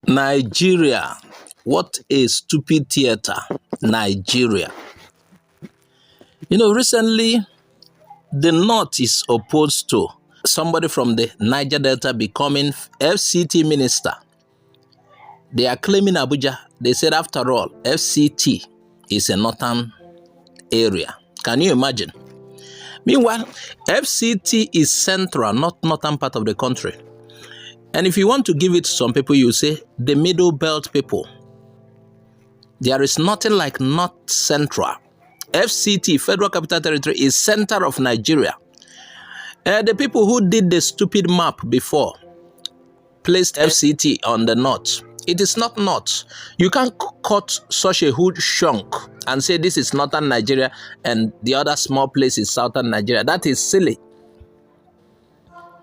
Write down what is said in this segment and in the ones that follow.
Nigeria. What a stupid theater. Nigeria. You know, recently, the North is opposed to somebody from the Niger Delta becoming FCT Minister. They are claiming Abuja. They said, after all, FCT is a northern area. Can you imagine? Meanwhile, FCT is central, not northern part of the country. And if you want to give it to some people, you say the middle belt people. There is nothing like North Central. FCT, Federal Capital Territory, is center of Nigeria. The people who did the stupid map before placed FCT on the north. It is not north. You can't cut such a huge chunk and say this is northern Nigeria and the other small place is southern Nigeria. That is silly.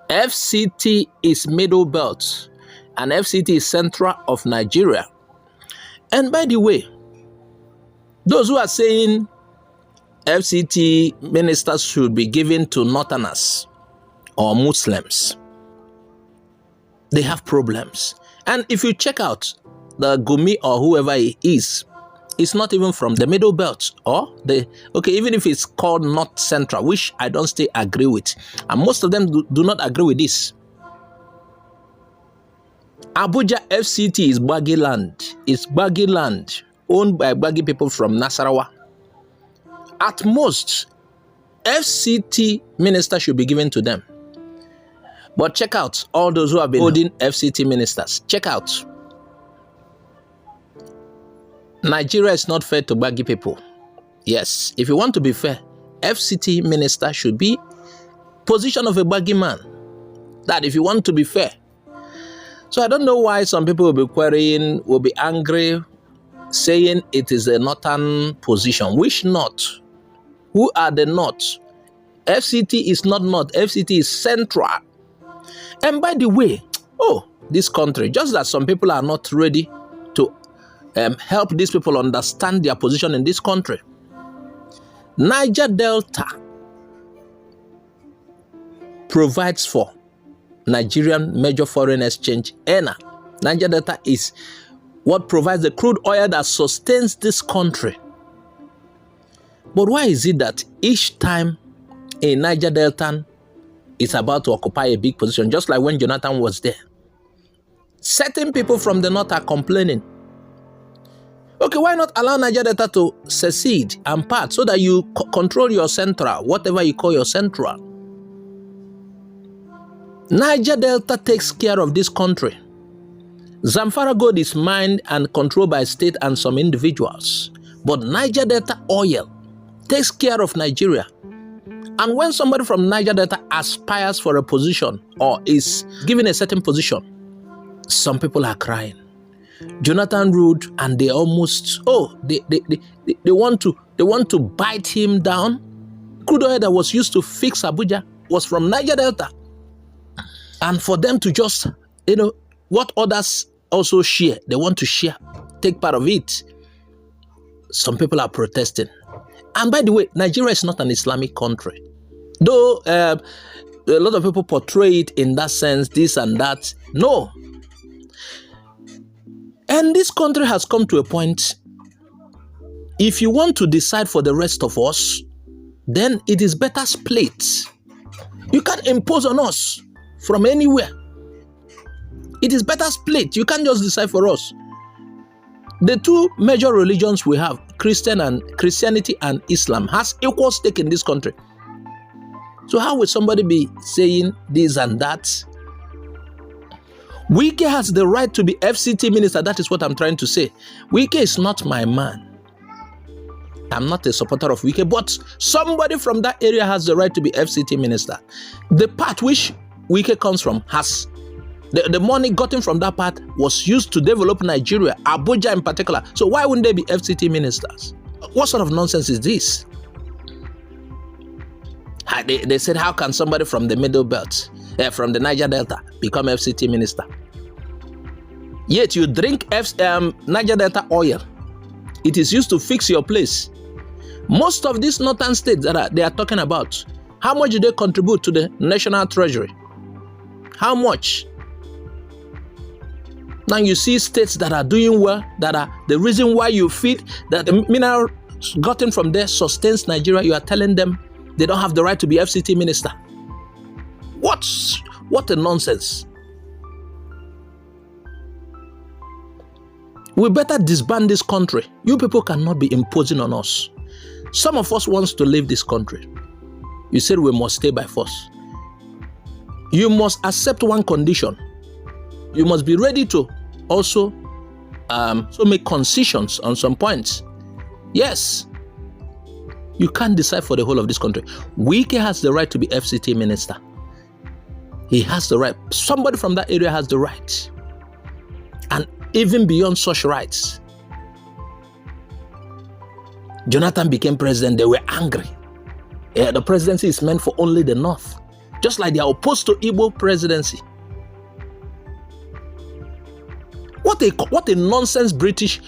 FCT is middle belt and FCT is central of Nigeria. And by the way, those who are saying FCT ministers should be given to northerners or Muslims, they have problems. And if you check out the Gumi or whoever he is, it's not even from the middle belt or even if it's called North Central, which I don't still agree with. And most of them do not agree with this. Abuja FCT is Baggy land. It's Baggy land owned by Baggy people from Nasarawa. At most, FCT minister should be given to them. But check out all those who have been holding FCT ministers. Check out. Nigeria is not fair to Baggy people. Yes, if you want to be fair, FCT minister should be position of a Baggy man. That if you want to be fair. So I don't know why some people will be querying, will be angry, saying it is a northern position. Which North? Who are the North? FCT is not North. FCT is central. And by the way, this country, just that some people are not ready to help these people understand their position in this country. Niger Delta provides for Nigerian major foreign exchange earner. Niger Delta is what provides the crude oil that sustains this country. But why is it that each time a Niger Delta is about to occupy a big position, just like when Jonathan was there, certain people from the north are complaining? Okay, why not allow Niger Delta to secede and part so that you control your central, whatever you call your central? Niger Delta takes care of this country. Zamfara gold is mined and controlled by state and some individuals. But Niger Delta oil takes care of Nigeria. And when somebody from Niger Delta aspires for a position or is given a certain position, some people are crying. Jonathan ruled and they almost, they want to bite him down. Crude oil that was used to fix Abuja was from Niger Delta. And for them to just, what others also share, they want to share, take part of it. Some people are protesting. And by the way, Nigeria is not an Islamic country. Though a lot of people portray it in that sense, this and that. No. And this country has come to a point, if you want to decide for the rest of us, then it is better split. You can't impose on us from anywhere. It is better split. You can't just decide for us. The two major religions we have, Christianity and Islam, has equal stake in this country. So how will somebody be saying this and that? Wike has the right to be FCT minister. That is what I'm trying to say. Wike is not my man. I'm not a supporter of Wike, but somebody from that area has the right to be FCT minister. The part which Wike comes from has the money gotten from that part was used to develop Nigeria, Abuja in particular. So why wouldn't they be FCT ministers? What sort of nonsense is this? They said, how can somebody from the middle belt, from the Niger Delta, become FCT minister? Yet you drink Niger Delta oil. It is used to fix your place. Most of these northern states that they are talking about, how much do they contribute to the national treasury? How much? Now you see states that are doing well, that are the reason why you feed, that the mineral gotten from there sustains Nigeria. You are telling them they don't have the right to be FCT minister. What a nonsense. We better disband this country. You people cannot be imposing on us. Some of us wants to leave this country. You said we must stay by force. You must accept one condition. You must be ready to also make concessions on some points. Yes. You can't decide for the whole of this country. Wike has the right to be FCT minister. He has the right. Somebody from that area has the right. And even beyond such rights, Jonathan became president. They were angry. The presidency is meant for only the North. Just like they are opposed to Igbo presidency. What a nonsense British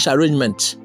arrangement.